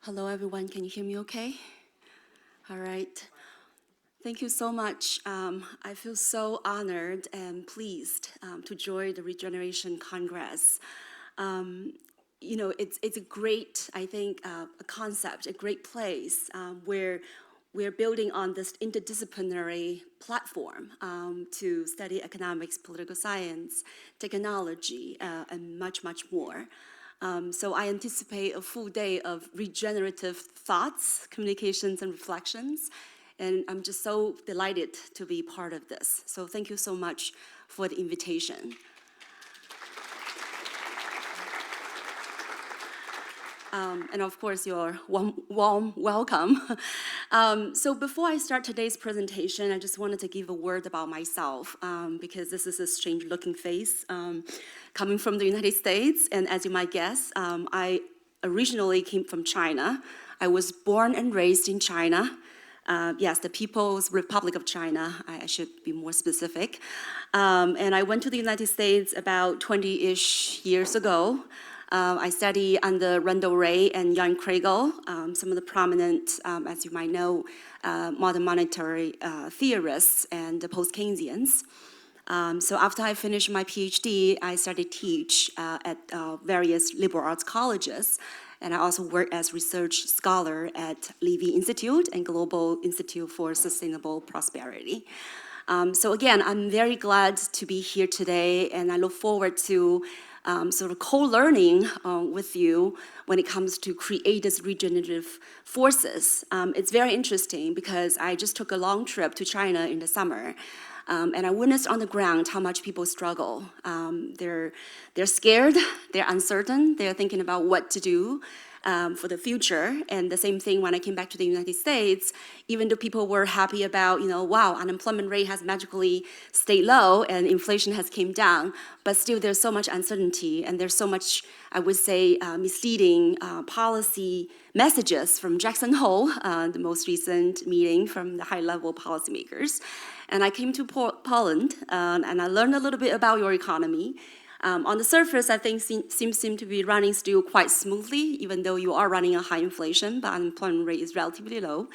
Hello, everyone. Can you hear me okay? All right. Thank you so much. I feel so honored and pleased to join the Regeneration Congress. It's a great, I think, a concept, a great place where we're building on this interdisciplinary platform to study economics, political science, technology, and much, much more. So I anticipate a full day of regenerative thoughts, communications, and reflections. And I'm just so delighted to be part of this. So thank you so much for the invitation. And of course, your warm welcome. So before I start today's presentation, I just wanted to give a word about myself, because this is a strange-looking face coming from the United States. And as you might guess, I originally came from China. I was born and raised in China. Yes, the People's Republic of China, I should be more specific. And I went to the United States about 20-ish years ago. I studied under Randall Wray and Jan Kriegel, some of the prominent, as you might know, modern monetary theorists and the post-Keynesians. So after I finished my PhD, I started to teach at various liberal arts colleges. And I also work as research scholar at Levy Institute and Global Institute for Sustainable Prosperity. So again, I'm very glad to be here today, and I look forward to sort of co-learning with you when it comes to create this regenerative forces. It's very interesting because I just took a long trip to China in the summer. And I witnessed on the ground how much people struggle. They're scared, they're uncertain, they're thinking about what to do for the future. And the same thing when I came back to the United States, even though people were happy about, wow, unemployment rate has magically stayed low and inflation has came down, but still there's so much uncertainty and there's so much, I would say, misleading policy messages from Jackson Hole, the most recent meeting from the high-level policymakers. And I came to Poland, and I learned a little bit about your economy. On the surface, I think seems to be running still quite smoothly, even though you are running a high inflation, but unemployment rate is relatively low.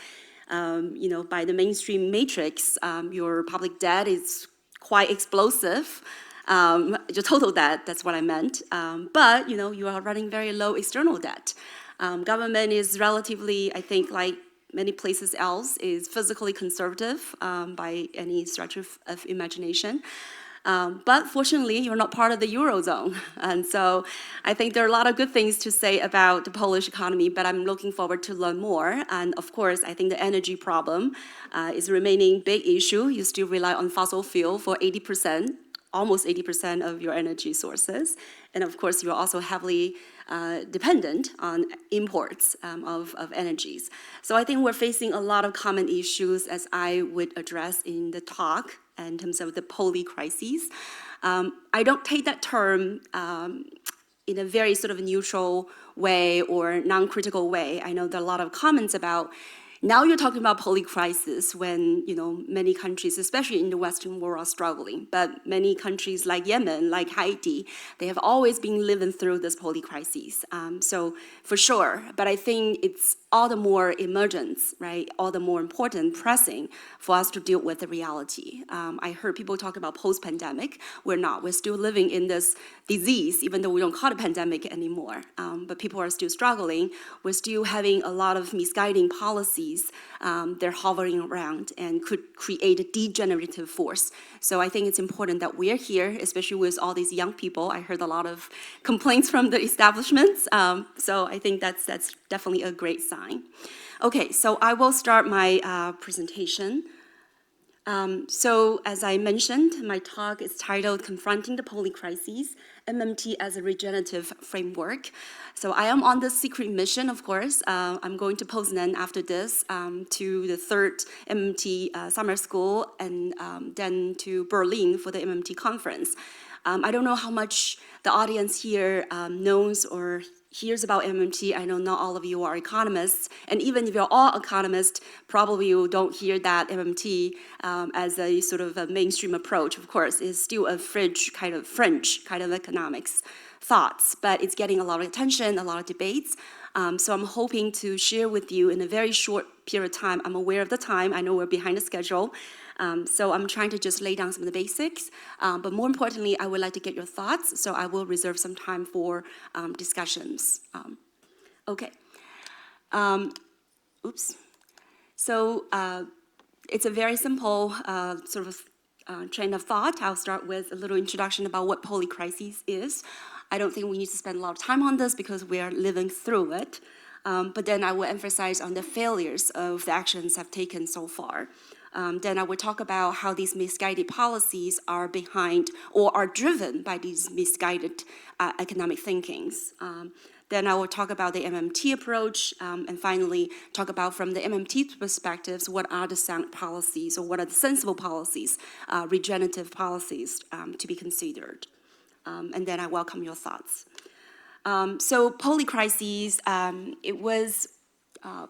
By the mainstream matrix, your public debt is quite explosive. Your total debt, that's what I meant. But, you are running very low external debt. Government is relatively, I think, like many places else, is physically conservative by any stretch of imagination. But fortunately, you're not part of the Eurozone. And so I think there are a lot of good things to say about the Polish economy, but I'm looking forward to learn more. And of course, I think the energy problem is remaining big issue. You still rely on fossil fuel for 80%, almost 80% of your energy sources. And of course, you're also heavily dependent on imports of energies. So I think we're facing a lot of common issues as I would address in the talk in terms of the poly crises. I don't take that term in a very sort of neutral way or non-critical way. I know there are a lot of comments about now you're talking about poly crisis when many countries, especially in the Western world, are struggling. But many countries like Yemen, like Haiti, they have always been living through this poly crisis. So for sure, but I think it's all the more emergent, right? All the more important, pressing for us to deal with the reality. I heard people talk about post-pandemic. We're not. We're still living in this disease, even though we don't call it pandemic anymore. But people are still struggling. We're still having a lot of misguiding policies. They're hovering around and could create a degenerative force. So I think it's important that we're here, especially with all these young people. I heard a lot of complaints from the establishments. So I think that's definitely a great sign. Okay, so I will start my presentation. So as I mentioned, my talk is titled Confronting the Poly Crises, MMT as a Regenerative Framework. So I am on this secret mission, of course. I'm going to Poznan after this to the third MMT summer school and then to Berlin for the MMT conference. I don't know how much the audience here knows or hears about MMT. I know not all of you are economists, and even if you're all economists, probably you don't hear that MMT as a sort of a mainstream approach. Of course, it's still a French kind of economics thoughts, but it's getting a lot of attention, a lot of debates. So I'm hoping to share with you in a very short period of time. I'm aware of the time. I know we're behind the schedule. So I'm trying to just lay down some of the basics. But more importantly, I would like to get your thoughts. So I will reserve some time for discussions. Okay. Oops. So it's a very simple sort of train of thought. I'll start with a little introduction about what polycrisis is. I don't think we need to spend a lot of time on this because we are living through it. But then I will emphasize on the failures of the actions I've taken so far. Then I will talk about how these misguided policies are behind or are driven by these misguided economic thinkings. Then I will talk about the MMT approach, and finally talk about from the MMT perspectives, what are the sound policies or what are the sensible policies, regenerative policies to be considered. And then I welcome your thoughts. So polycrises, it was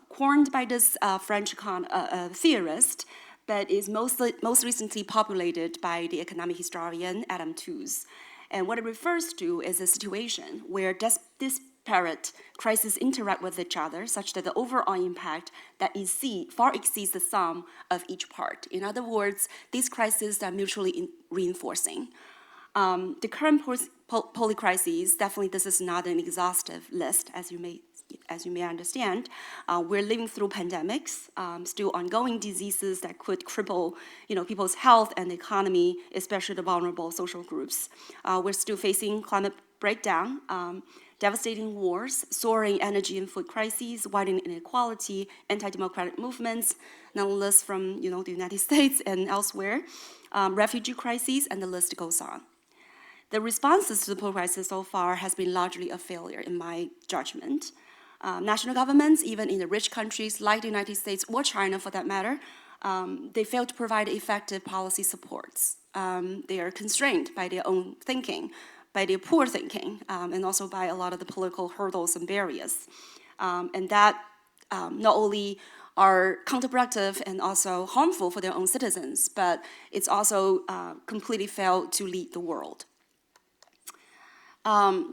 coined by this French theorist, but is most recently populated by the economic historian Adam Tooze. And what it refers to is a situation where disparate crises interact with each other such that the overall impact that far exceeds the sum of each part. In other words, these crises are mutually reinforcing. The current polycrises, definitely this is not an exhaustive list, as you may understand. We're living through pandemics, still ongoing diseases that could cripple people's health and economy, especially the vulnerable social groups. We're still facing climate breakdown, devastating wars, soaring energy and food crises, widening inequality, anti-democratic movements, nonetheless from the United States and elsewhere, refugee crises, and the list goes on. The responses to the polycrisis so far has been largely a failure, in my judgment. National governments, even in the rich countries like the United States or China for that matter, they fail to provide effective policy supports. They are constrained by their own thinking, by their poor thinking, and also by a lot of the political hurdles and barriers. And that not only are counterproductive and also harmful for their own citizens, but it's also completely failed to lead the world.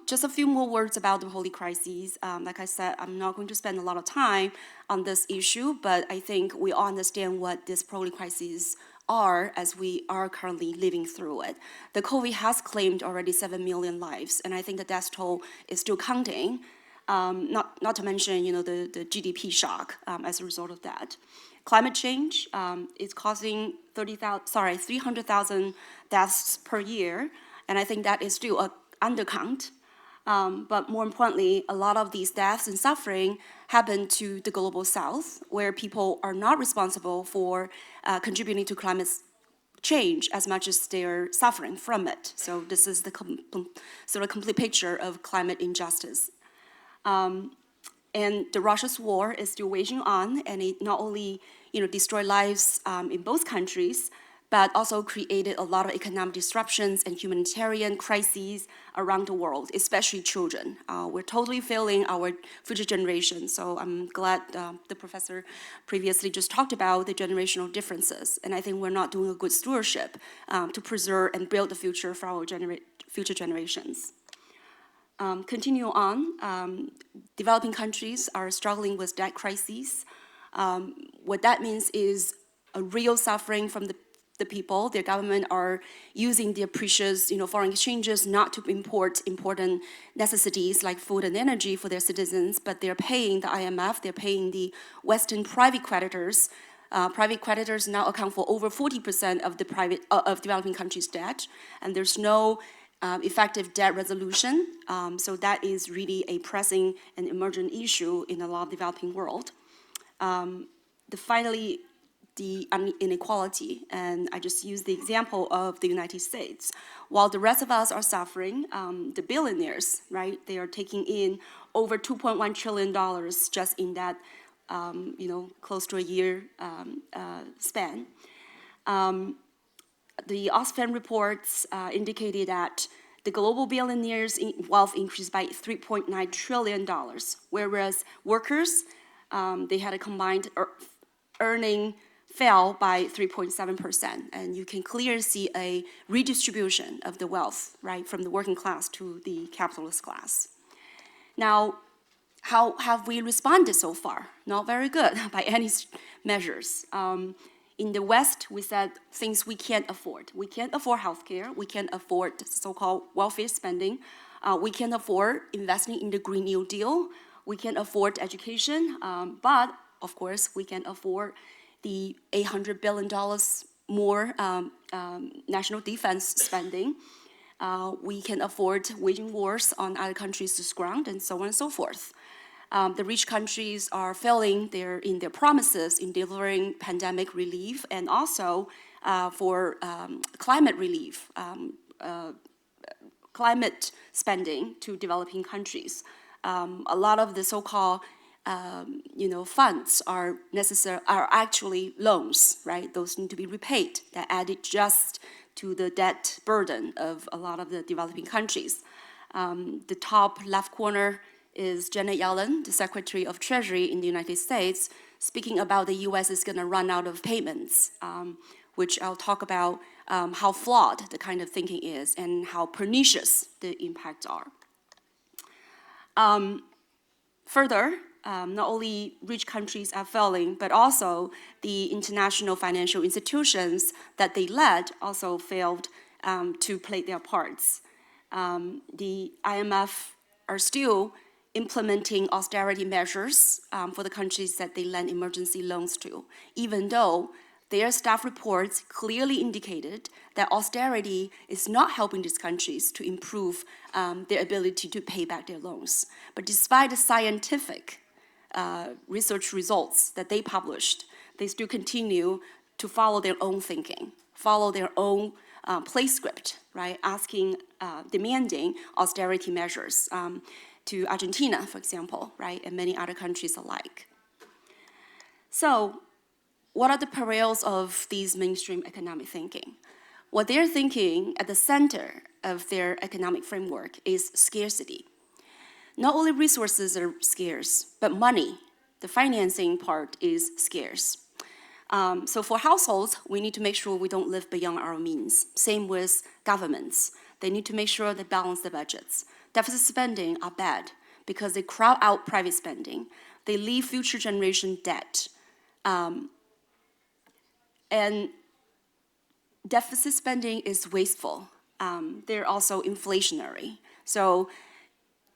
Just a few more words about the polycrises. Like I said, I'm not going to spend a lot of time on this issue, but I think we all understand what these polycrises are as we are currently living through it. The COVID has claimed already 7 million lives, and I think the death toll is still counting, not to mention the GDP shock as a result of that. Climate change is causing 300,000 deaths per year, and I think that is still a undercount, but more importantly, a lot of these deaths and suffering happen to the global south, where people are not responsible for contributing to climate change as much as they're suffering from it. So this is the sort of complete picture of climate injustice. And the Russia's war is still waging on, and it not only destroyed lives in both countries, but also created a lot of economic disruptions and humanitarian crises around the world, especially children. We're totally failing our future generations, so I'm glad the professor previously just talked about the generational differences, and I think we're not doing a good stewardship to preserve and build the future for our future generations. Continue on, developing countries are struggling with debt crises. What that means is a real suffering from the people. Their government are using their precious foreign exchanges not to import important necessities like food and energy for their citizens, but they're paying the IMF, they're paying the Western private creditors. Private creditors now account for over 40% of of developing countries' debt, and there's no effective debt resolution. So that is really a pressing and emergent issue in a lot of developing world. Finally, the inequality, and I just use the example of the United States. While the rest of us are suffering, the billionaires, right, they are taking in over $2.1 trillion just in that, close to a year span. The Oxfam reports indicated that the global billionaires' wealth increased by $3.9 trillion, whereas workers, they had a combined earning fell by 3.7%. And you can clearly see a redistribution of the wealth, right, from the working class to the capitalist class. Now, how have we responded so far? Not very good by any measures. In the West, we said things we can't afford. We can't afford healthcare. We can't afford so-called welfare spending. We can't afford investing in the Green New Deal. We can't afford education. But, of course, we can afford the $800 billion more national defense spending. We can afford waging wars on other countries' ground, and so on and so forth. The rich countries are failing in their promises in delivering pandemic relief and also for climate relief, climate spending to developing countries. A lot of the so-called funds are actually loans, right? Those need to be repaid. That added just to the debt burden of a lot of the developing countries. The top left corner is Janet Yellen, the Secretary of Treasury in the United States, speaking about the US is going to run out of payments, which I'll talk about how flawed the kind of thinking is and how pernicious the impacts are. Further, not only rich countries are failing, but also the international financial institutions that they led also failed to play their parts. The IMF are still implementing austerity measures for the countries that they lend emergency loans to, even though their staff reports clearly indicated that austerity is not helping these countries to improve their ability to pay back their loans. But despite the scientific research results that they published, they still continue to follow their own thinking, follow their own play script, right? Demanding austerity measures to Argentina, for example, right? And many other countries alike. So, what are the perils of these mainstream economic thinking? What they're thinking at the center of their economic framework is scarcity. Not only resources are scarce, but money, the financing part, is scarce. So for households, we need to make sure we don't live beyond our means. Same with governments. They need to make sure they balance the budgets. Deficit spending are bad because they crowd out private spending. They leave future generation debt. And deficit spending is wasteful. They're also inflationary. So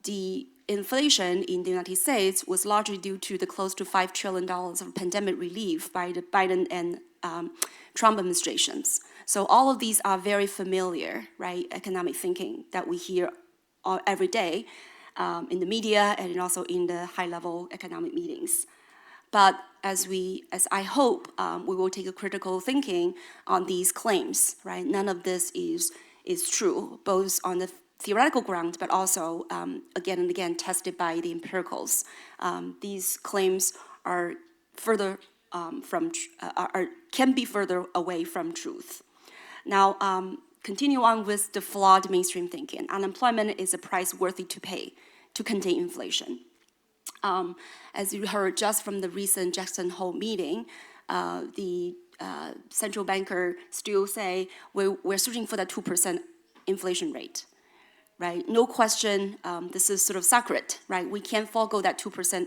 the inflation in the United States was largely due to the close to $5 trillion of pandemic relief by the Biden and Trump administrations. So all of these are very familiar, right, economic thinking that we hear every day in the media and also in the high-level economic meetings. But as I hope, we will take a critical thinking on these claims, right? None of this is true, both on the theoretical ground, but also again and again tested by the empiricals. These claims are further can be further away from truth. Now, continue on with the flawed mainstream thinking. Unemployment is a price worthy to pay to contain inflation. As you heard just from the recent Jackson Hole meeting, the central banker still say we're searching for that 2% inflation rate, right? No question, this is sort of sacred, right? We can't forego that 2%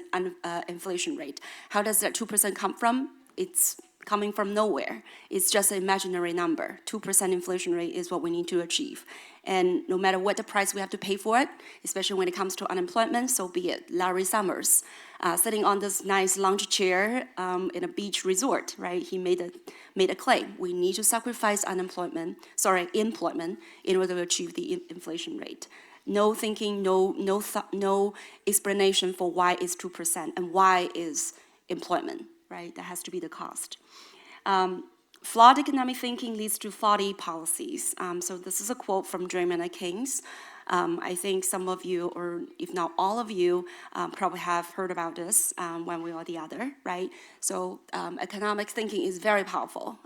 inflation rate. How does that 2% come from? It's coming from nowhere. It's just an imaginary number. 2% inflation rate is what we need to achieve. And no matter what the price we have to pay for it, especially when it comes to unemployment, so be it. Larry Summers, sitting on this nice lounge chair in a beach resort, right? He made a claim. We need to sacrifice employment in order to achieve the inflation rate. No thinking, no explanation for why it's 2% and why is employment, right? That has to be the cost. Flawed economic thinking leads to faulty policies. So this is a quote from Draymond and Keynes. I think some of you, or if not all of you, probably have heard about this one way or the other, right? So economic thinking is very powerful.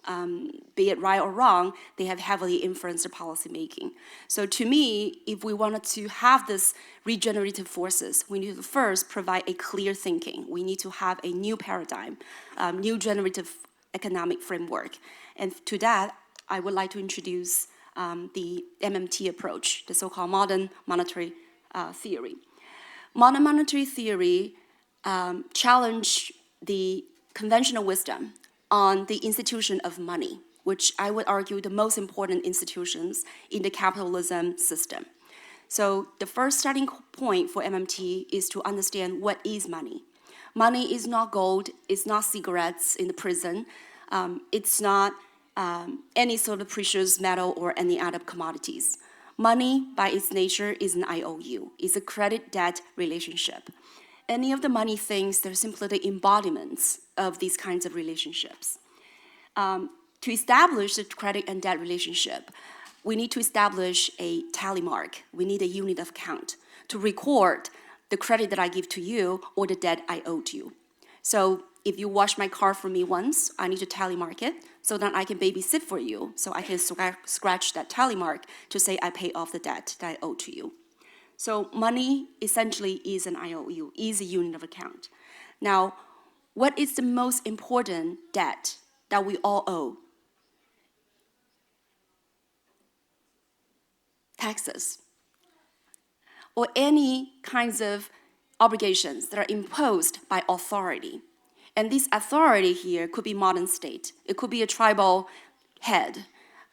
Be it right or wrong, they have heavily influenced the policy making. So to me, if we wanted to have this regenerative forces, we need to first provide a clear thinking. We need to have a new paradigm, new generative economic framework. And to that, I would like to introduce the MMT approach, the so-called modern monetary theory. Modern monetary theory challenge the conventional wisdom on the institution of money, which I would argue the most important institutions in the capitalism system. So the first starting point for MMT is to understand what is money. Money is not gold, it's not cigarettes in the prison, it's not any sort of precious metal or any other commodities. Money, by its nature, is an IOU. It's a credit-debt relationship. Any of the money things, they're simply the embodiments of these kinds of relationships. To establish the credit and debt relationship, we need to establish a tally mark. We need a unit of account to record the credit that I give to you or the debt I owe to you. So if you wash my car for me once, I need to tally mark it so that I can babysit for you, so I can scratch that tally mark to say I pay off the debt that I owe to you. So money essentially is an IOU, is a unit of account. Now, what is the most important debt that we all owe? Taxes, or any kinds of obligations that are imposed by authority. And this authority here could be modern state. It could be a tribal head.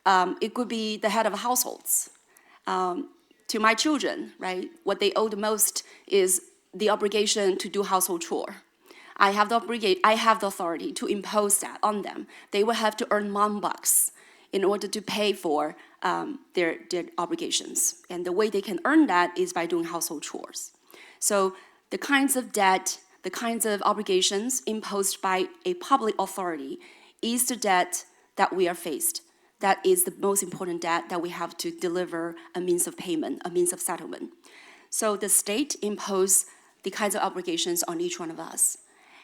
It could be the head of households. To my children, right, what they owe the most is the obligation to do household chore. I have the authority to impose that on them. They will have to earn $1 in order to pay for their obligations. And the way they can earn that is by doing household chores. So the kinds of debt, the kinds of obligations imposed by a public authority is the debt that we are faced. That is the most important debt that we have to deliver a means of payment, a means of settlement. So the state imposes the kinds of obligations on each one of us.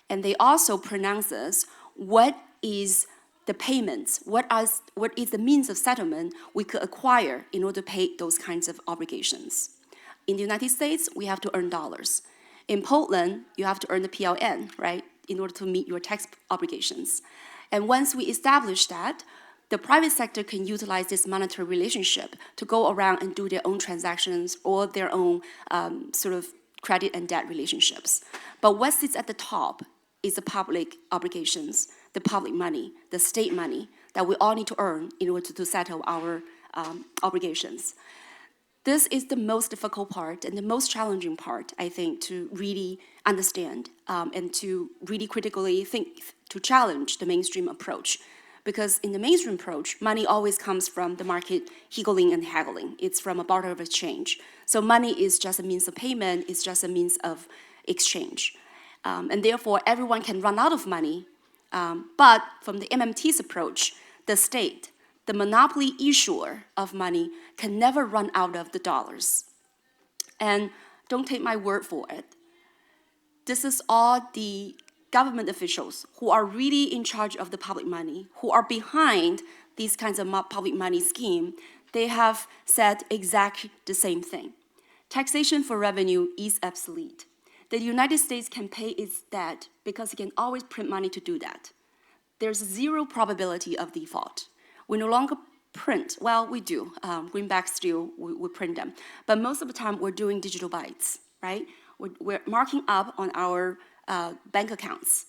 And they also pronounces what is the payments, what is the means of settlement we could acquire in order to pay those kinds of obligations. In the United States, we have to earn dollars. In Poland, you have to earn the PLN, right, in order to meet your tax obligations. And once we establish that, the private sector can utilize this monetary relationship to go around and do their own transactions or their own sort of credit and debt relationships. But what sits at the top is the public obligations, the public money, the state money that we all need to earn in order to settle our obligations. This is the most difficult part and the most challenging part, I think, to really understand and to really critically think, to challenge the mainstream approach. Because in the mainstream approach, money always comes from the market higgling and haggling. It's from a barter of exchange. So money is just a means of payment, it's just a means of exchange. And therefore, everyone can run out of money. But from the MMT's approach, the state, the monopoly issuer of money, can never run out of the dollars. And don't take my word for it. This is all the government officials who are really in charge of the public money, who are behind these kinds of public money scheme. They have said exactly the same thing. Taxation for revenue is obsolete. The United States can pay its debt because it can always print money to do that. There's zero probability of default. We no longer print, well, we do. Greenbacks still, we print them. But most of the time, we're doing digital bytes, right? We're marking up on our bank accounts.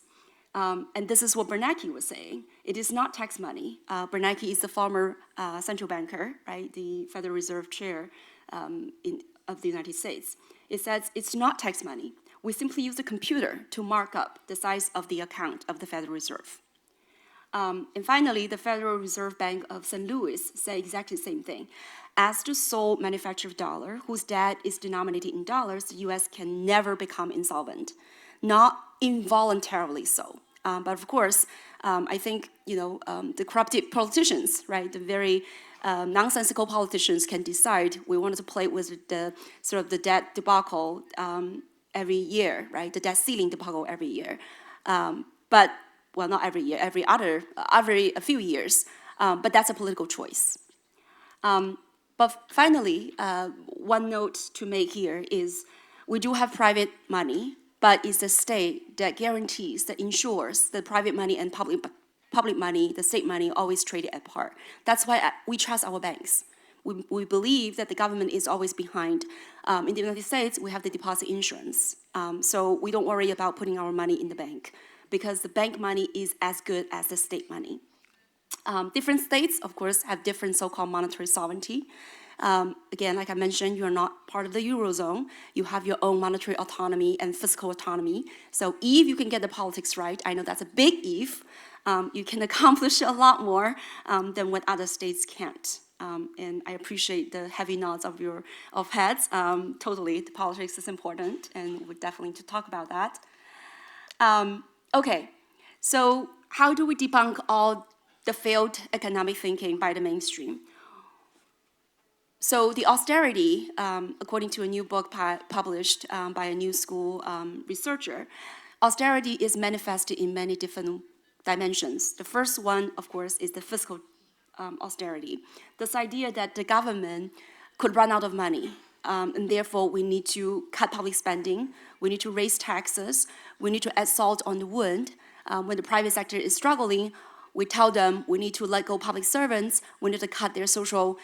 And this is what Bernanke was saying. It is not tax money. Bernanke is the former central banker, right? The Federal Reserve chair of the United States. It says it's not tax money. We simply use a computer to mark up the size of the account of the Federal Reserve. And finally, the Federal Reserve Bank of St. Louis said exactly the same thing. As the sole manufacturer of dollar, whose debt is denominated in dollars, the US can never become insolvent, not involuntarily so. But of course, I think, the corrupted politicians, right, the very nonsensical politicians can decide we wanted to play with the sort of the debt debacle every year, right? The debt ceiling debacle every year. But, well, not every year, every a few years. But that's a political choice. But finally, one note to make here is we do have private money, but it's the state that guarantees, that ensures that private money and public money, the state money, always traded apart. That's why we trust our banks. We believe that the government is always behind. In the United States, we have the deposit insurance. So we don't worry about putting our money in the bank because the bank money is as good as the state money. Different states, of course, have different so-called monetary sovereignty. Again, like I mentioned, you're not part of the Eurozone. You have your own monetary autonomy and fiscal autonomy. So if you can get the politics right, I know that's a big if, you can accomplish a lot more than what other states can't. And I appreciate the heavy nods of heads. Totally, the politics is important, and we're definitely need to talk about that. Okay, so how do we debunk all the failed economic thinking by the mainstream? So the austerity, according to a new book published by a new school researcher, austerity is manifested in many different dimensions. The first one, of course, is the fiscal austerity. This idea that the government could run out of money, and therefore we need to cut public spending, we need to raise taxes, we need to add salt on the wound. When the private sector is struggling, we tell them we need to let go public servants, we need to cut their social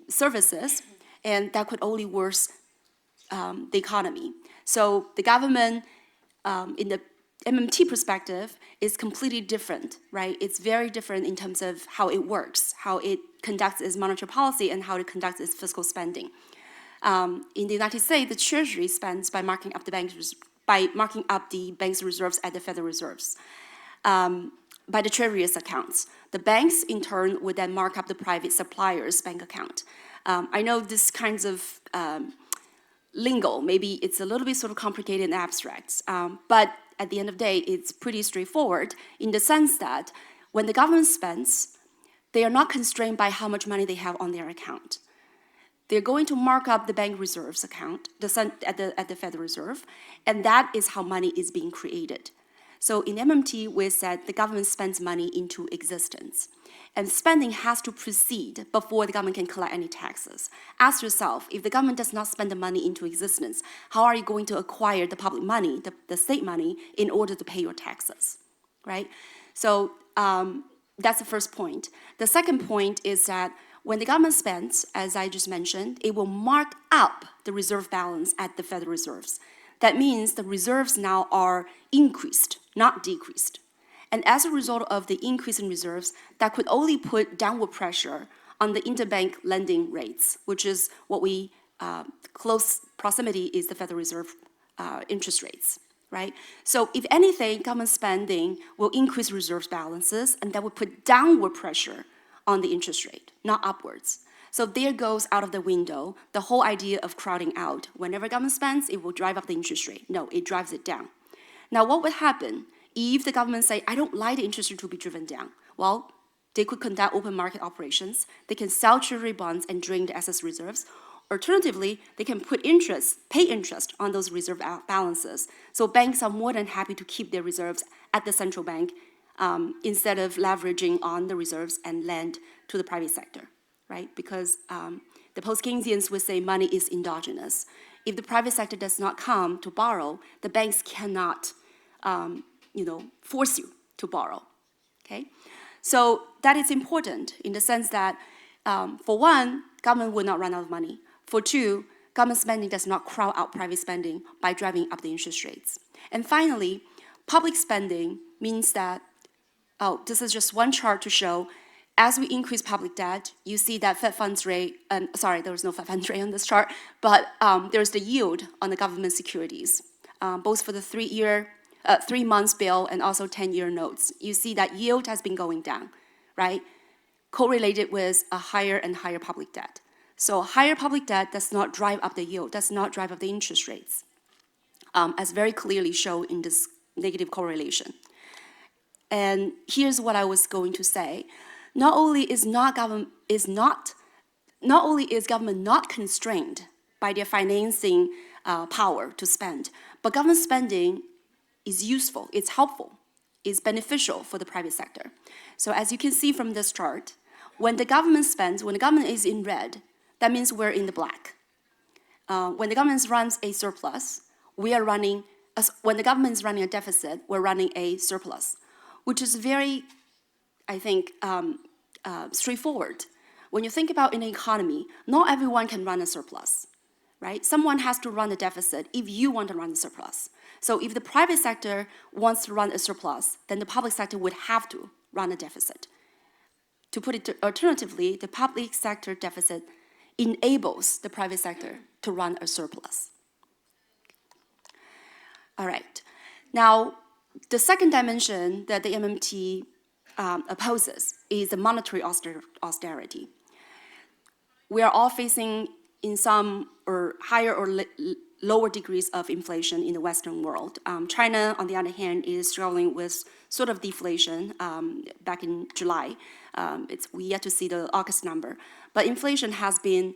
services, and that could only worsen the economy. So the government, in the MMT perspective, is completely different, right? It's very different in terms of how it works, how it conducts its monetary policy, and how it conducts its fiscal spending. In the United States, the Treasury spends by marking up the bank's reserves at the Federal Reserves. By the Treasury's accounts. The banks, in turn, would then mark up the private supplier's bank account. I know this kinds of lingo, maybe it's a little bit sort of complicated and abstract, but at the end of the day, it's pretty straightforward in the sense that when the government spends, they are not constrained by how much money they have on their account. They're going to mark up the bank reserves account at the Federal Reserve, and that is how money is being created. So in MMT, we said the government spends money into existence. And spending has to proceed before the government can collect any taxes. Ask yourself, if the government does not spend the money into existence, how are you going to acquire the public money, the state money, in order to pay your taxes, right? So that's the first point. The second point is that when the government spends, as I just mentioned, it will mark up the reserve balance at the Federal Reserves. That means the reserves now are increased, not decreased. And as a result of the increase in reserves, that could only put downward pressure on the interbank lending rates, which is what we, close proximity is the Federal Reserve interest rates, right? So if anything, government spending will increase reserves balances, and that would put downward pressure on the interest rate, not upwards. So there goes out of the window the whole idea of crowding out. Whenever government spends, it will drive up the interest rate. No, it drives it down. Now, what would happen if the government say, I don't like the interest rate to be driven down? Well, they could conduct open market operations. They can sell treasury bonds and drain the excess reserves. Alternatively, they can pay interest on those reserve balances. So banks are more than happy to keep their reserves at the central bank instead of leveraging on the reserves and lend to the private sector, right? Because the post-Keynesians would say money is endogenous. If the private sector does not come to borrow, the banks cannot force you to borrow, okay? So that is important in the sense that, for one, government will not run out of money. For two, government spending does not crowd out private spending by driving up the interest rates. And finally, public spending means that, this is just one chart to show, as we increase public debt, you see that Fed funds rate, sorry, there was no Fed funds rate on this chart, but there's the yield on the government securities, both for the 3 months bill and also 10-year notes. You see that yield has been going down, right? Correlated with a higher and higher public debt. So higher public debt does not drive up the yield, does not drive up the interest rates, as very clearly shown in this negative correlation. And here's what I was going to say. Not only is not is not only is government not constrained by their financing power to spend, but government spending is useful, it's helpful, it's beneficial for the private sector. So as you can see from this chart, when the government spends, when the government is in red, that means we're in the black. When the government runs a surplus, when the government is running a deficit, we're running a surplus, which is very, I think, straightforward. When you think about in an economy, not everyone can run a surplus, right? Someone has to run a deficit if you want to run a surplus. So if the private sector wants to run a surplus, then the public sector would have to run a deficit. To put it alternatively, the public sector deficit enables the private sector to run a surplus. All right. Now, the second dimension that the MMT opposes is the monetary austerity. We are all facing in some or higher or lower degrees of inflation in the Western world. China, on the other hand, is struggling with sort of deflation back in July. We yet to see the August number. But inflation has been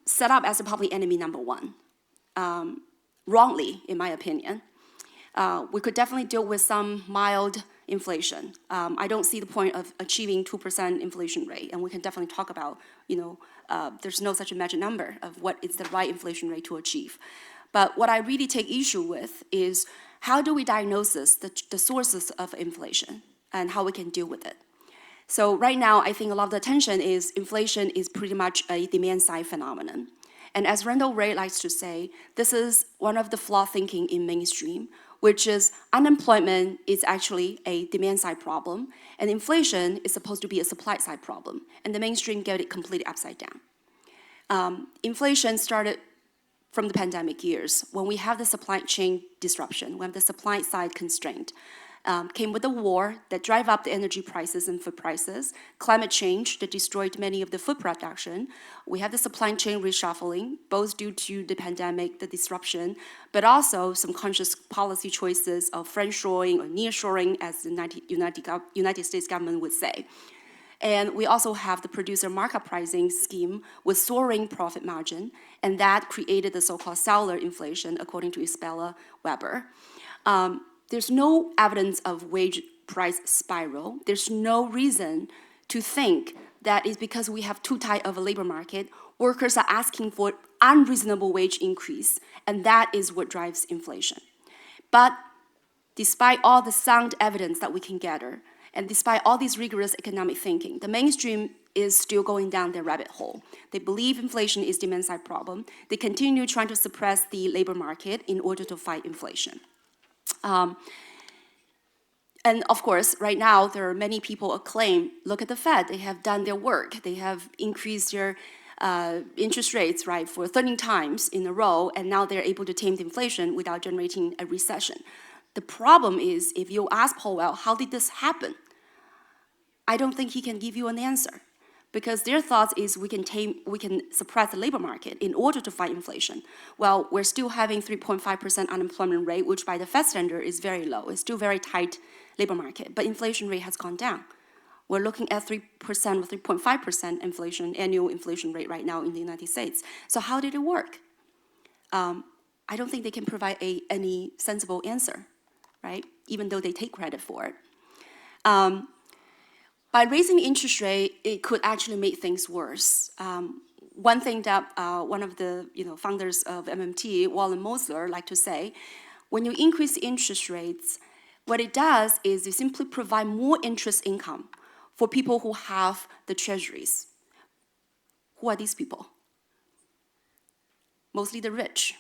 set up as a public enemy number one, wrongly, in my opinion. We could definitely deal with some mild inflation. I don't see the point of achieving 2% inflation rate, and we can definitely talk about, there's no such a magic number of what is the right inflation rate to achieve. But what I really take issue with is how do we diagnose the sources of inflation and how we can deal with it. So right now, I think a lot of the attention is inflation is pretty much a demand-side phenomenon. And as Randall Wray likes to say, this is one of the flawed thinking in mainstream, which is unemployment is actually a demand-side problem, and inflation is supposed to be a supply-side problem, and the mainstream get it completely upside down. Inflation started from the pandemic years, when we have the supply chain disruption, when the supply side constraint, came with a war that drive up the energy prices and food prices, climate change that destroyed many of the food production. We have the supply chain reshuffling, both due to the pandemic, the disruption, but also some conscious policy choices of friendshoring or nearshoring, as the United States government would say. And we also have the producer markup pricing scheme with soaring profit margin, and that created the so-called cellular inflation, according to Isabella Weber. There's no evidence of wage price spiral. There's no reason to think that it's because we have too tight of a labor market, workers are asking for unreasonable wage increase, and that is what drives inflation. But despite all the sound evidence that we can gather, and despite all this rigorous economic thinking, the mainstream is still going down their rabbit hole. They believe inflation is demand-side problem. They continue trying to suppress the labor market in order to fight inflation. And of course, right now, there are many people acclaim, look at the Fed, they have done their work. They have increased their interest rates, right, for 13 times in a row, and now they're able to tame the inflation without generating a recession. The problem is, if you ask Powell, how did this happen? I don't think he can give you an answer, because their thoughts is we can suppress the labor market in order to fight inflation. Well, we're still having 3.5% unemployment rate, which by the Fed standard is very low. It's still very tight labor market, but inflation rate has gone down. We're looking at 3% or 3.5% inflation, annual inflation rate right now in the United States. So how did it work? I don't think they can provide any sensible answer, right? Even though they take credit for it. By raising the interest rate, it could actually make things worse. One thing that one of the founders of MMT, Warren Mosler, like to say, when you increase interest rates, what it does is it simply provide more interest income for people who have the treasuries. Who are these people? Mostly the rich,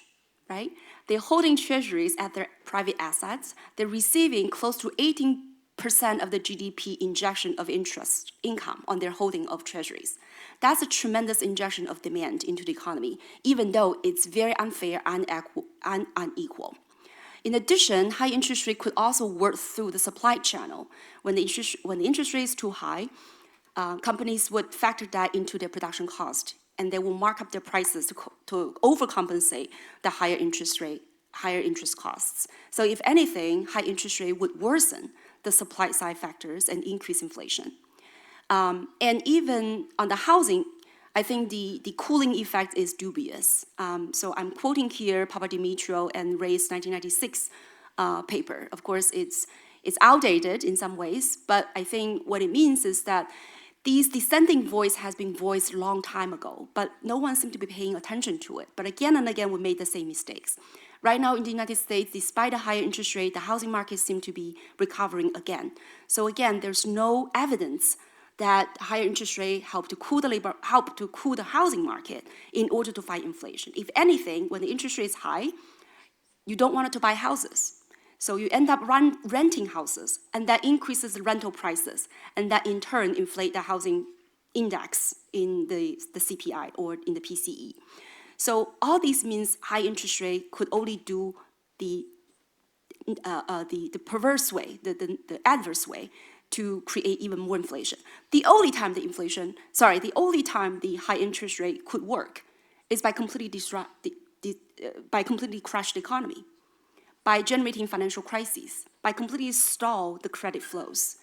right? They're holding treasuries at their private assets. They're receiving close to 18% of the GDP injection of interest income on their holding of treasuries. That's a tremendous injection of demand into the economy, even though it's very unfair and unequal. In addition, high interest rate could also work through the supply channel. When the interest rate is too high, companies would factor that into their production cost, and they will mark up their prices to overcompensate the higher interest rate, higher interest costs. So if anything, high interest rate would worsen the supply side factors and increase inflation. And even on the housing, I think the cooling effect is dubious. So I'm quoting here Papadimitriou and Ray's 1996 paper. Of course, it's outdated in some ways, but I think what it means is that these dissenting voice has been voiced a long time ago, but no one seemed to be paying attention to it. But again and again, we made the same mistakes. Right now in the United States, despite a higher interest rate, the housing market seems to be recovering again. So again, there's no evidence that higher interest rate help to cool the housing market in order to fight inflation. If anything, when the interest rate is high, you don't want to buy houses. So you end up renting houses, and that increases the rental prices, and that in turn inflate the housing index in the CPI or in the PCE. So all this means high interest rate could only do the perverse way, the adverse way, to create even more inflation. The only time the high interest rate could work is by completely crash the economy, by generating financial crises, by completely stall the credit flows.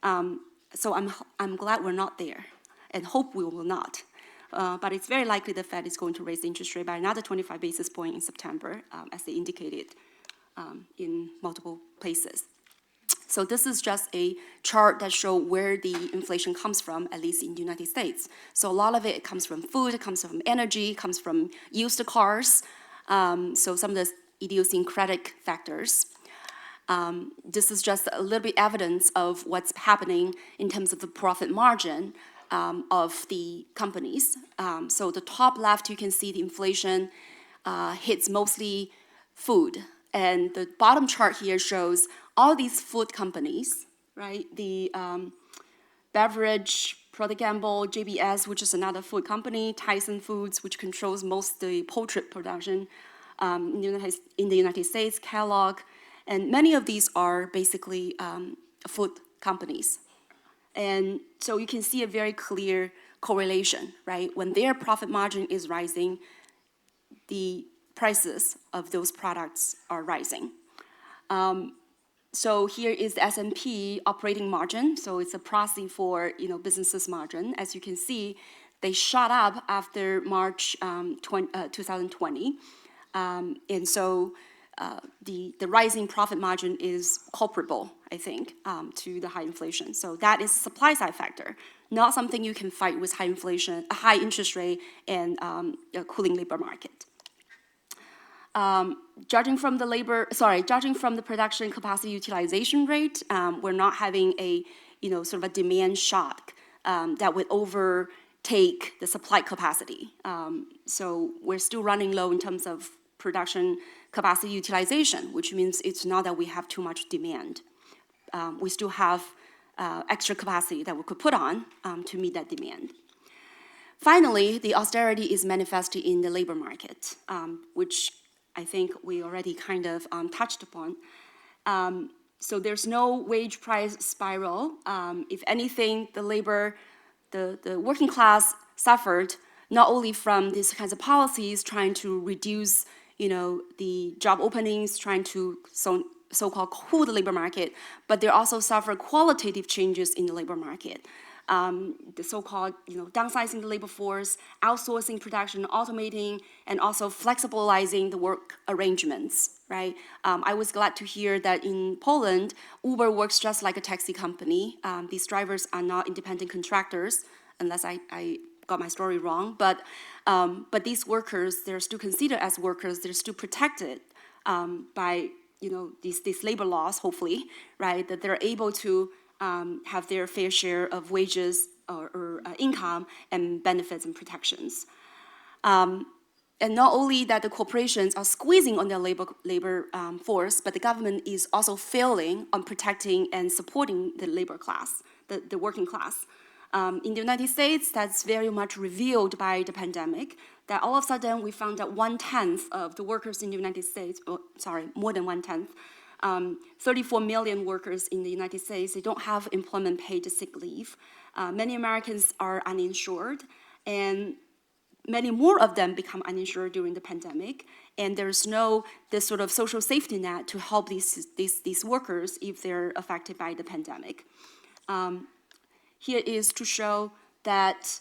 So I'm glad we're not there, and hope we will not. But it's very likely the Fed is going to raise the interest rate by another 25 basis points in September, as they indicated in multiple places. So this is just a chart that shows where the inflation comes from, at least in the United States. So a lot of it comes from food, it comes from energy, it comes from used cars. So some of the idiosyncratic factors. This is just a little bit evidence of what's happening in terms of the profit margin of the companies. So the top left, you can see the inflation hits mostly food. And the bottom chart here shows all these food companies, right? The beverage, Procter & Gamble, JBS, which is another food company, Tyson Foods, which controls most of the poultry production in the United States, Kellogg, and many of these are basically food companies. And so you can see a very clear correlation, right? When their profit margin is rising, the prices of those products are rising. So here is the S&P operating margin. So it's a proxy for businesses margin. As you can see, they shot up after March 2020. And so the rising profit margin is comparable, I think, to the high inflation. So that is a supply side factor, not something you can fight with high inflation, a high interest rate, and a cooling labor market. Judging from the production capacity utilization rate, we're not having a sort of a demand shock that would overtake the supply capacity. So we're still running low in terms of production capacity utilization, which means it's not that we have too much demand. We still have extra capacity that we could put on to meet that demand. Finally, the austerity is manifested in the labor market, which I think we already kind of touched upon. So there's no wage price spiral. If anything, the working class suffered not only from these kinds of policies trying to reduce the job openings, trying to so-called cool the labor market, but they also suffer qualitative changes in the labor market. The so-called downsizing the labor force, outsourcing production, automating, and also flexibilizing the work arrangements, right? I was glad to hear that in Poland, Uber works just like a taxi company. These drivers are not independent contractors, unless I got my story wrong, but these workers, they're still considered as workers, they're still protected by these labor laws, hopefully, right? That they're able to have their fair share of wages or income and benefits and protections. And not only that the corporations are squeezing on their labor force, but the government is also failing on protecting and supporting the labor class, the working class. In the United States, that's very much revealed by the pandemic, that all of a sudden we found that 1/10 of the workers in the United States, more than 1/10, 34 million workers in the United States, they don't have employment paid sick leave. Many Americans are uninsured, and many more of them become uninsured during the pandemic, and there's no this sort of social safety net to help these workers if they're affected by the pandemic. here is to show that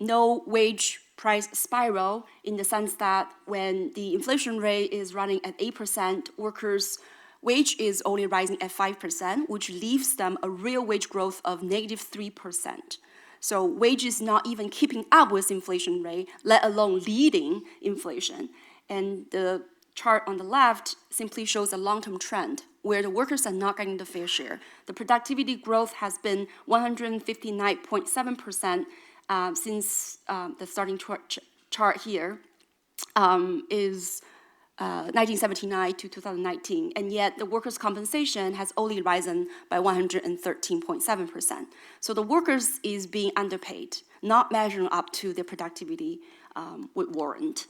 no wage price spiral, in the sense that when the inflation rate is running at 8%, workers' wage is only rising at 5%, which leaves them a real wage growth of -3%. So wage is not even keeping up with inflation rate, let alone leading inflation. And the chart on the left simply shows a long-term trend where the workers are not getting the fair share. The productivity growth has been 159.7% since the starting chart here is 1979 to 2019, and yet the workers' compensation has only risen by 113.7%. So the workers is being underpaid, not measuring up to their productivity would warrant.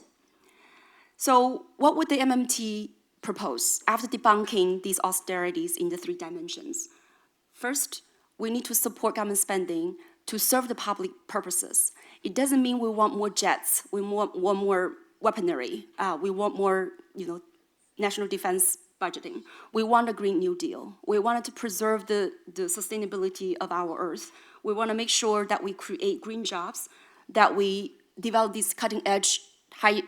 So what would the MMT propose after debunking these austerities in the 3 dimensions? First, we need to support government spending to serve the public purposes. It doesn't mean we want more jets, we want more weaponry, we want more, national defense budgeting. We want a Green New Deal. We wanted to preserve the sustainability of our Earth. We want to make sure that we create green jobs, that we develop these cutting-edge, high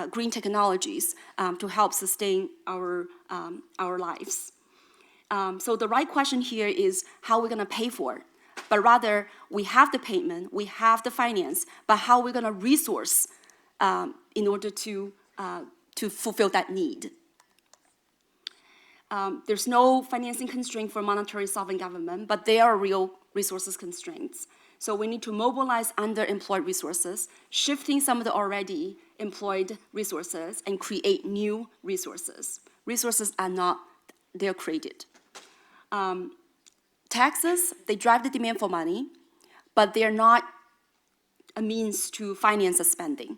green technologies to help sustain our lives. So the right question here is how we're going to pay for it. But rather, we have the payment, we have the finance, but how we're going to resource in order to fulfill that need. There's no financing constraint for monetary sovereign government, but there are real resources constraints. So we need to mobilize underemployed resources, shifting some of the already employed resources and create new resources. Resources are not, they're created. Taxes, they drive the demand for money, but they're not a means to finance the spending.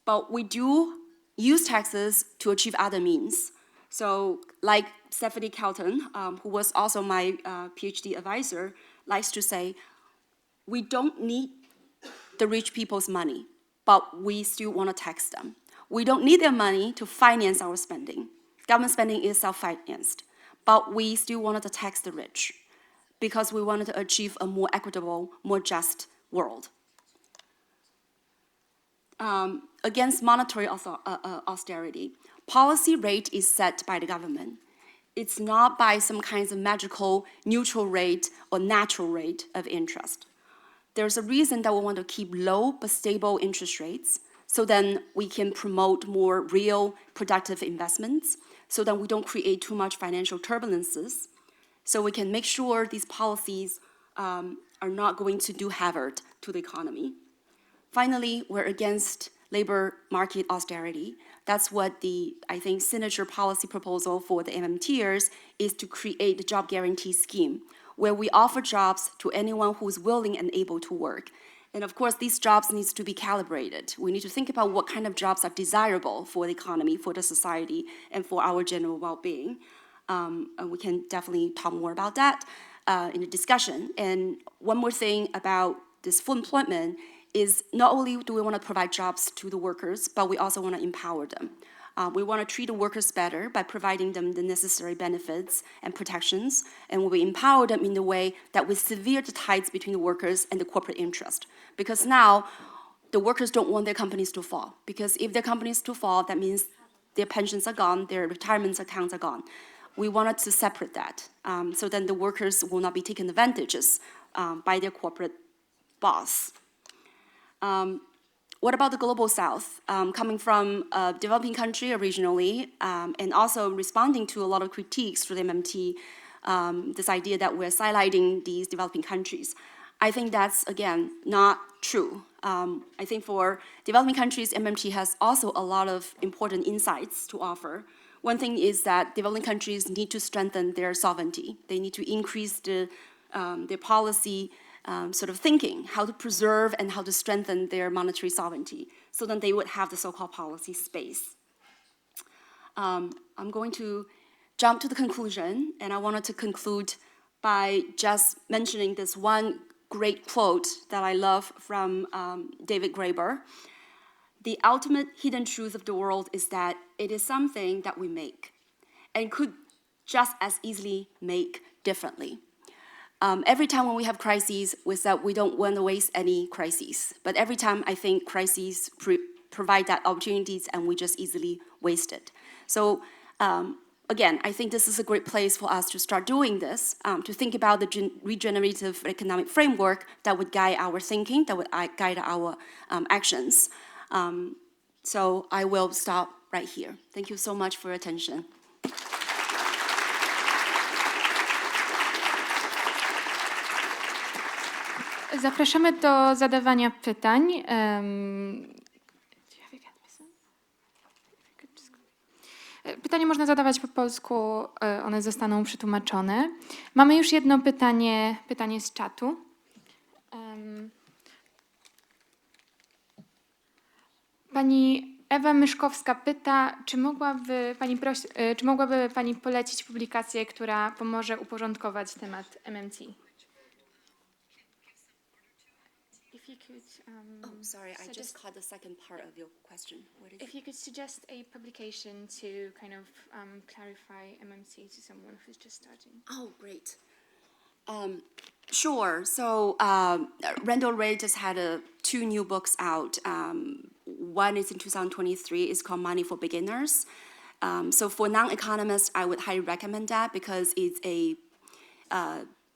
But we do use taxes to achieve other means. So like Stephanie Kelton, who was also my PhD advisor, likes to say, we don't need the rich people's money, but we still want to tax them. We don't need their money to finance our spending. Government spending is self-financed, but we still wanted to tax the rich because we wanted to achieve a more equitable, more just world. Against monetary austerity, policy rate is set by the government. It's not by some kinds of magical neutral rate or natural rate of interest. There's a reason that we want to keep low but stable interest rates, so then we can promote more real productive investments, so that we don't create too much financial turbulences, so we can make sure these policies are not going to do havoc to the economy. Finally, we're against labor market austerity. That's what the, I think, signature policy proposal for the MMTers is to create the job guarantee scheme, where we offer jobs to anyone who's willing and able to work. And of course, these jobs need to be calibrated. We need to think about what kind of jobs are desirable for the economy, for the society, and for our general well-being. And we can definitely talk more about that in the discussion. And one more thing about this full employment is not only do we want to provide jobs to the workers, but we also want to empower them. We want to treat the workers better by providing them the necessary benefits and protections, and we empower them in the way that we sever the ties between the workers and the corporate interest. Because now, the workers don't want their companies to fall, because if their companies to fall, that means their pensions are gone, their retirement accounts are gone. We wanted to separate that, so then the workers will not be taken advantages by their corporate boss. What about the global south? Coming from a developing country originally, and also responding to a lot of critiques through the MMT, this idea that we're highlighting these developing countries. I think that's, again, not true. I think for developing countries, MMT has also a lot of important insights to offer. One thing is that developing countries need to strengthen their sovereignty. They need to increase their policy sort of thinking, how to preserve and how to strengthen their monetary sovereignty, so that they would have the so-called policy space. I'm going to jump to the conclusion, and I wanted to conclude by just mentioning this one great quote that I love from David Graeber. The ultimate hidden truth of the world is that it is something that we make, and could just as easily make differently. Every time when we have crises, we said we don't want to waste any crises. But every time I think crises provide that opportunities and we just easily waste it. So again, I think this is a great place for us to start doing this, to think about the regenerative economic framework that would guide our thinking, that would guide our actions. So I will stop right here. Thank you so much for your attention. Zapraszamy do zadawania pytań. Pytania można zadawać po polsku, one zostaną przetłumaczone. Mamy już jedno pytanie z czatu. Pani Ewa Myszkowska pyta, czy mogłaby Pani polecić publikację, która pomoże uporządkować temat MMT? Sorry, I just caught the second part of your question. What is If you could suggest a publication to kind of clarify MMT to someone who's just starting. Oh, great. Sure. So Randall Ray just had two new books out. One is in 2023. It's called Money for Beginners. So for non-economists, I would highly recommend that because it's a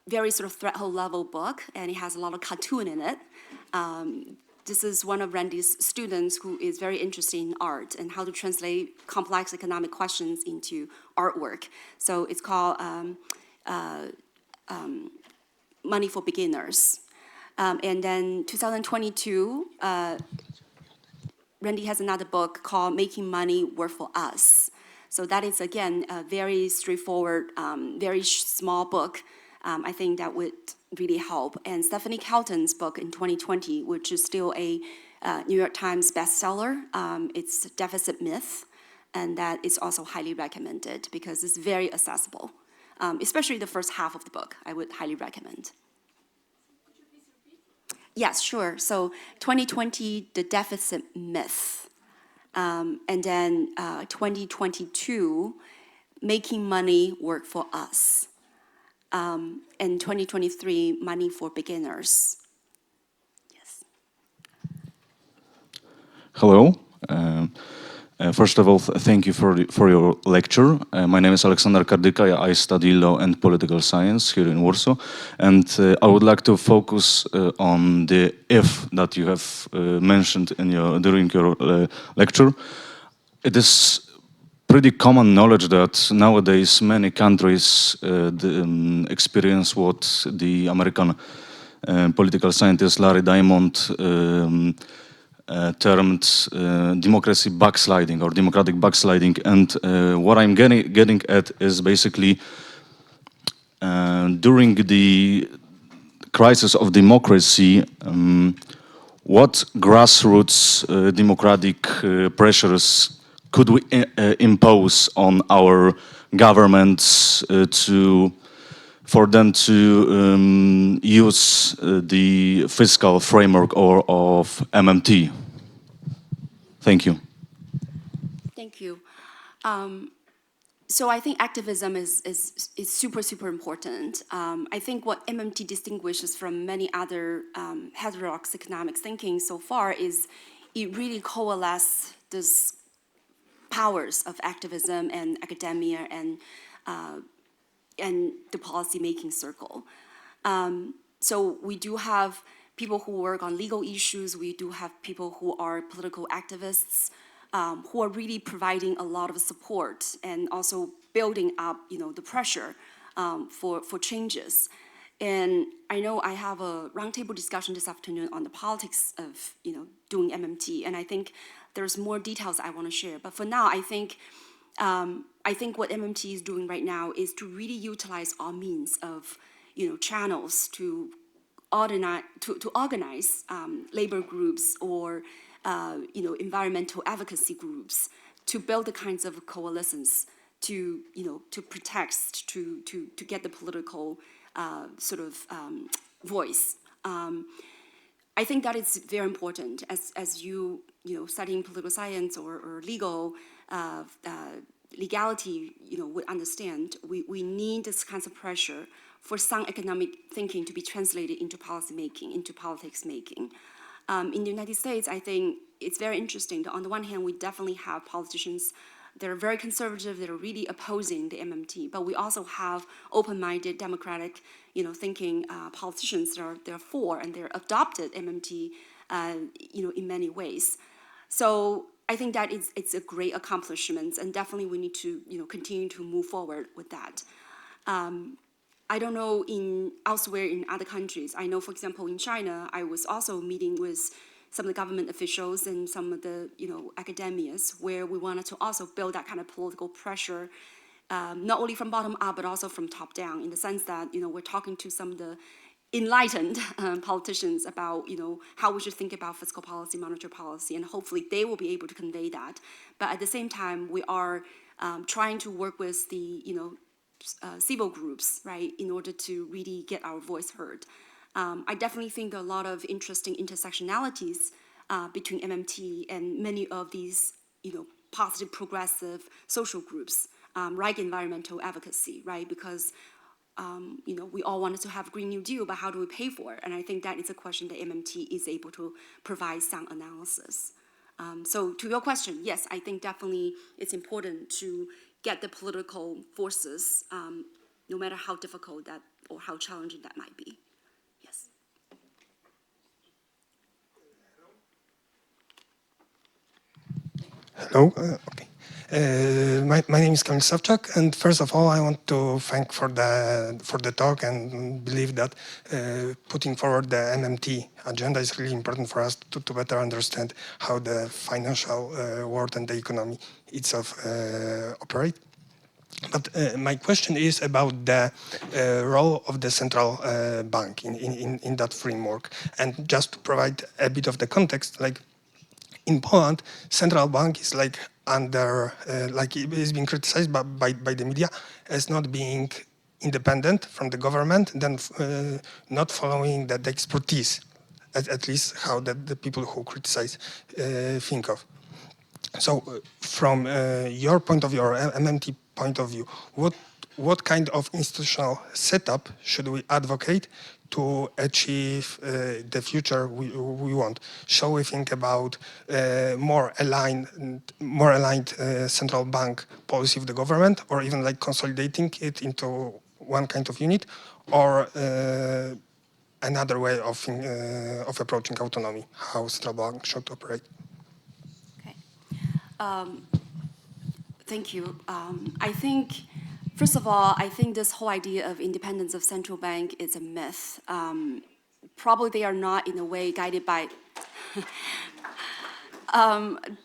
very sort of threshold level book, and it has a lot of cartoon in it. This is one of Randy's students who is very interested in art and how to translate complex economic questions into artwork. So it's called Money for Beginners. And then 2022, Randy has another book called Making Money Work for Us. So that is, again, a very straightforward, very small book. I think that would really help. And Stephanie Kelton's book in 2020, which is still a New York Times bestseller, it's Deficit Myth, and that is also highly recommended because it's very accessible, especially the first half of the book, I would highly recommend. Could you please repeat? Yes, sure. So 2020, The Deficit Myth, and then 2022, Making Money Work for Us. And 2023, Money for Beginners. Yes. Hello. First of all, thank you for your lecture. My name is Aleksander Kardyka. I study law and political science here in Warsaw. And I would like to focus on the if that you have mentioned during your lecture. It is pretty common knowledge that nowadays many countries experience what the American political scientist Larry Diamond termed democracy backsliding or democratic backsliding. And what I'm getting at is basically during the crisis of democracy, what grassroots democratic pressures could we impose on our governments for them to use the fiscal framework of MMT? Thank you. Thank you. So I think activism is super, super important. I think what MMT distinguishes from many other heterodox economics thinking so far is it really coalesces this powers of activism and academia and the policy-making circle. So we do have people who work on legal issues. We do have people who are political activists who are really providing a lot of support and also building up, the pressure for changes. And I know I have a roundtable discussion this afternoon on the politics of, doing MMT, and I think there's more details I want to share. But for now, I think what MMT is doing right now is to really utilize all means of, channels to organize labor groups or, environmental advocacy groups to build the kinds of coalitions to protect, to get the political voice. I think that is very important as you studying political science or legal, legality, would understand, we need this kind of pressure for sound economic thinking to be translated into policy making, into politics making. In the United States, I think it's very interesting that on the one hand, we definitely have politicians that are very conservative, that are really opposing the MMT, but we also have open-minded, democratic, thinking politicians that are for and they're adopted MMT, in many ways. So I think that it's a great accomplishment, and definitely we need to, continue to move forward with that. I don't know elsewhere in other countries. I know, for example, in China, I was also meeting with some of the government officials and some of the, academias, where we wanted to also build that kind of political pressure, not only from bottom up, but also from top down, in the sense that, we're talking to some of the enlightened politicians about, how we should think about fiscal policy, monetary policy, and hopefully they will be able to convey that. But at the same time, we are trying to work with the, civil groups, right, in order to really get our voice heard. I definitely think a lot of interesting intersectionalities between MMT and many of these, positive, progressive social groups, like environmental advocacy, right? Because, we all wanted to have Green New Deal, but how do we pay for it? And I think that is a question that MMT is able to provide sound analysis. So to your question, yes, I think definitely it's important to get the political forces, no matter how difficult that or how challenging that might be. Yes. Hello. Okay. My name is Kamil Sawczak, and first of all, I want to thank for the talk and believe that putting forward the MMT agenda is really important for us to better understand how the financial world and the economy itself operate. But my question is about the role of the central bank in that framework, and just to provide a bit of the context, like. In Poland, central bank is like it is being criticized by the media as not being independent from the government, then not following the expertise, at least how the people who criticize think of. So from your point of view, or MMT point of view, what kind of institutional setup should we advocate to achieve the future we want? Shall we think about more aligned central bank policy of the government, or even like consolidating it into one kind of unit, or another way of approaching autonomy, how central bank should operate? Okay. Thank you. I think, first of all, I think this whole idea of independence of central bank is a myth. Probably they are not in a way guided by,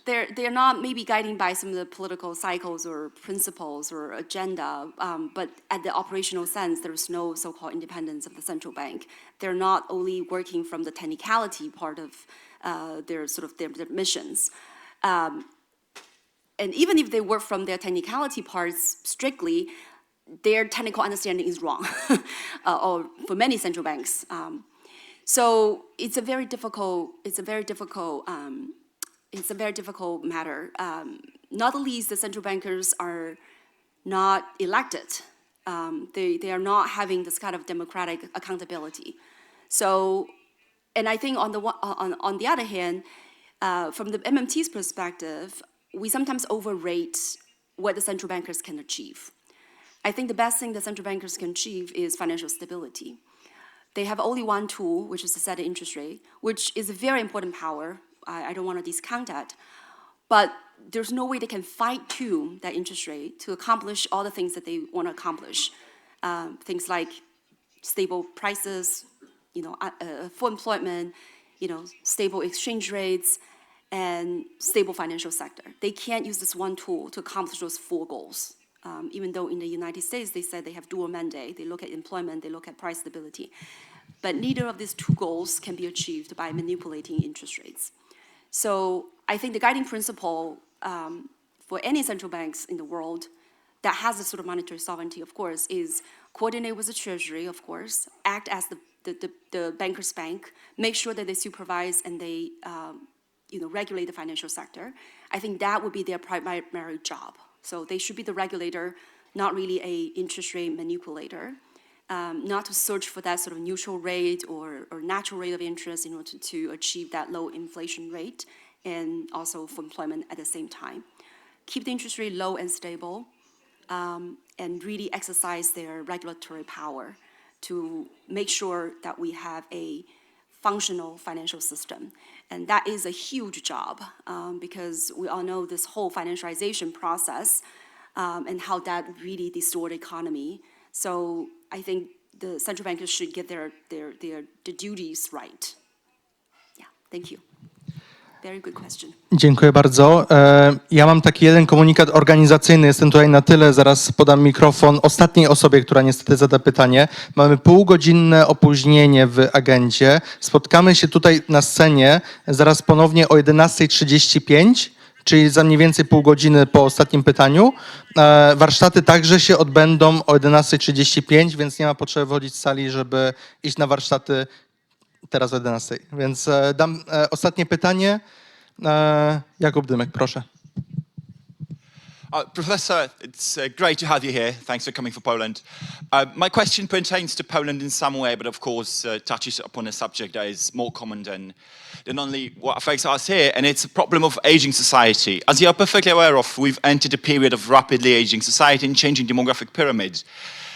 they're not maybe guided by some of the political cycles or principles or agenda, but at the operational sense, there's no so-called independence of the central bank. They're not only working from the technicality part of their missions. And even if they work from their technicality parts strictly, their technical understanding is wrong, or for many central banks. So it's a very difficult matter. Not the least, the central bankers are not elected. They are not having this kind of democratic accountability. So, and I think on the other hand, from the MMT's perspective, we sometimes overrate what the central bankers can achieve. I think the best thing the central bankers can achieve is financial stability. They have only one tool, which is to set the interest rate, which is a very important power. I don't want to discount that. But there's no way they can fine-tune that interest rate to accomplish all the things that they want to accomplish. Things like stable prices, full employment, stable exchange rates, and stable financial sector. They can't use this one tool to accomplish those four goals. Even though in the United States, they said they have dual mandate. They look at employment, they look at price stability. But neither of these two goals can be achieved by manipulating interest rates. So I think the guiding principle for any central banks in the world that has a sort of monetary sovereignty, of course, is coordinate with the Treasury, of course, act as the banker's bank, make sure that they supervise and they regulate the financial sector. I think that would be their primary job. So they should be the regulator, not really a interest rate manipulator, not to search for that sort of neutral rate or natural rate of interest in order to achieve that low inflation rate and also for employment at the same time. Keep the interest rate low and stable, and really exercise their regulatory power to make sure that we have a functional financial system. And that is a huge job because we all know this whole financialization process and how that really distorts the economy. So I think the central bankers should get their duties right. Yeah, thank you. Very good question. Dziękuję bardzo. Ja mam taki jeden komunikat organizacyjny. Jestem tutaj na tyle, zaraz podam mikrofon ostatniej osobie, która niestety zada pytanie. Mamy półgodzinne opóźnienie w agendzie. Spotkamy się tutaj na scenie zaraz ponownie o 11:35, czyli za mniej więcej pół godziny po ostatnim pytaniu. Warsztaty także się odbędą o 11:35, więc nie ma potrzeby wychodzić z sali, żeby iść na warsztaty teraz o 11. Więc dam ostatnie pytanie. Jakub Dymek, proszę. Professor, it's great to have you here. Thanks for coming for Poland. My question pertains to Poland in some way, but of course touches upon a subject that is more common than only what affects us here, and it's a problem of aging society. As you are perfectly aware of, we've entered a period of rapidly aging society and changing demographic pyramids.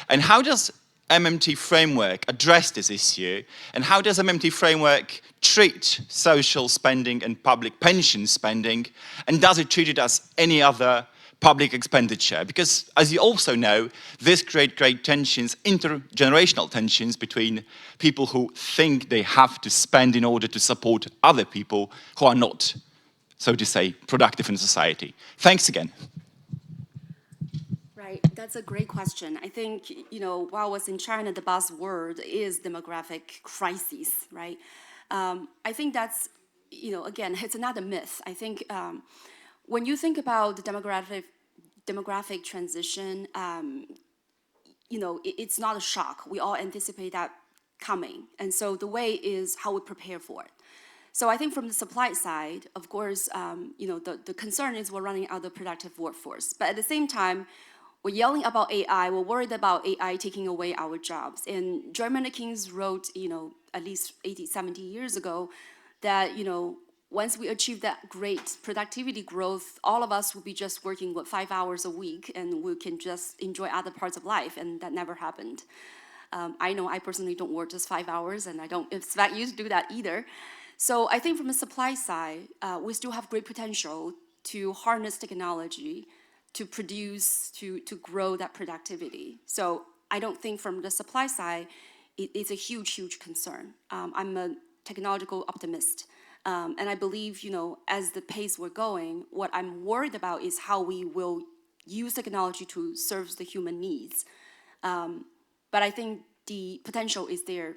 And how does MMT framework address this issue, and how does MMT framework treat social spending and public pension spending, and does it treat it as any other public expenditure? Because as you also know, this creates great tensions, intergenerational tensions between people who think they have to spend in order to support other people who are not, so to say, productive in society. Thanks again. Right, that's a great question. I think, while I was in China, the buzzword is demographic crisis, right? I think that's, again, it's another myth. I think when you think about the demographic transition, it's not a shock. We all anticipate that coming. And so the way is how we prepare for it. So I think from the supply side, of course, the concern is we're running out of the productive workforce. But at the same time, we're yelling about AI, we're worried about AI taking away our jobs. And German Kings wrote, at least 80, 70 years ago, that, once we achieve that great productivity growth, all of us will be just working, 5 hours a week, and we can just enjoy other parts of life, and that never happened. I know I personally don't work just 5 hours, and I don't expect you to do that either. So I think from the supply side, we still have great potential to harness technology to produce, to grow that productivity. So I don't think from the supply side, it's a huge, huge concern. I'm a technological optimist. And I believe, as the pace we're going, what I'm worried about is how we will use technology to serve the human needs. But I think the potential is there.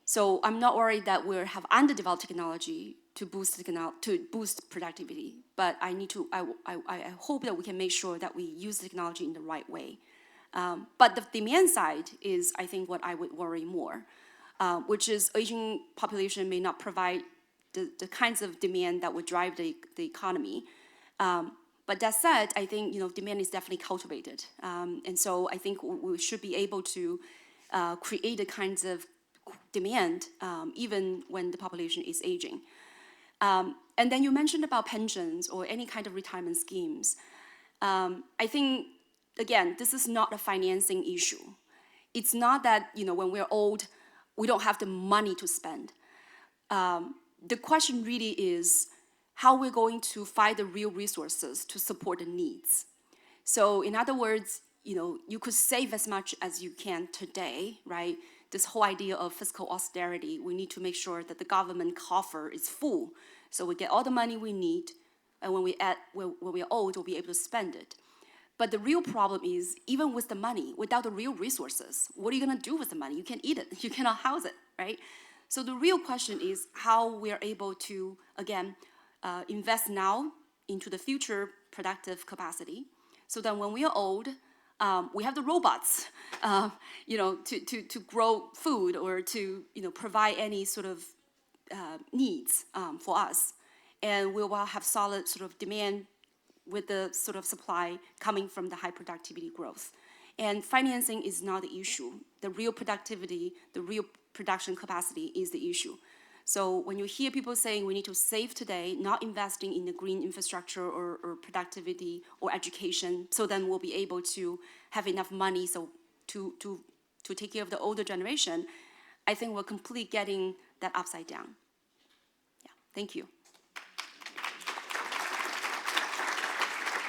So I'm not worried that we'll have underdeveloped technology to boost productivity. But I hope that we can make sure that we use technology in the right way. But the demand side is, I think, what I would worry more, which is aging population may not provide the kinds of demand that would drive the economy. But that said, I think demand is definitely cultivated. And so I think we should be able to create the kinds of demand even when the population is aging. And then you mentioned about pensions or any kind of retirement schemes. I think, again, this is not a financing issue. It's not that, when we're old, we don't have the money to spend. The question really is how we're going to find the real resources to support the needs. So in other words, you could save as much as you can today, right? This whole idea of fiscal austerity, we need to make sure that the government coffer is full, so we get all the money we need, and when we're old, we'll be able to spend it. But the real problem is, even with the money, without the real resources, what are you gonna do with the money? You can't eat it, you cannot house it, right? So the real question is how we are able to, again, invest now into the future productive capacity, so that when we are old, we have the robots, to grow food or to, provide any sort of needs for us, and we will have solid sort of demand with the sort of supply coming from the high productivity growth. And financing is not the issue. The real productivity, the real production capacity is the issue. So when you hear people saying we need to save today, not investing in the green infrastructure or productivity or education, so then we'll be able to have enough money to take care of the older generation, I think we're completely getting that upside down. Yeah, thank you.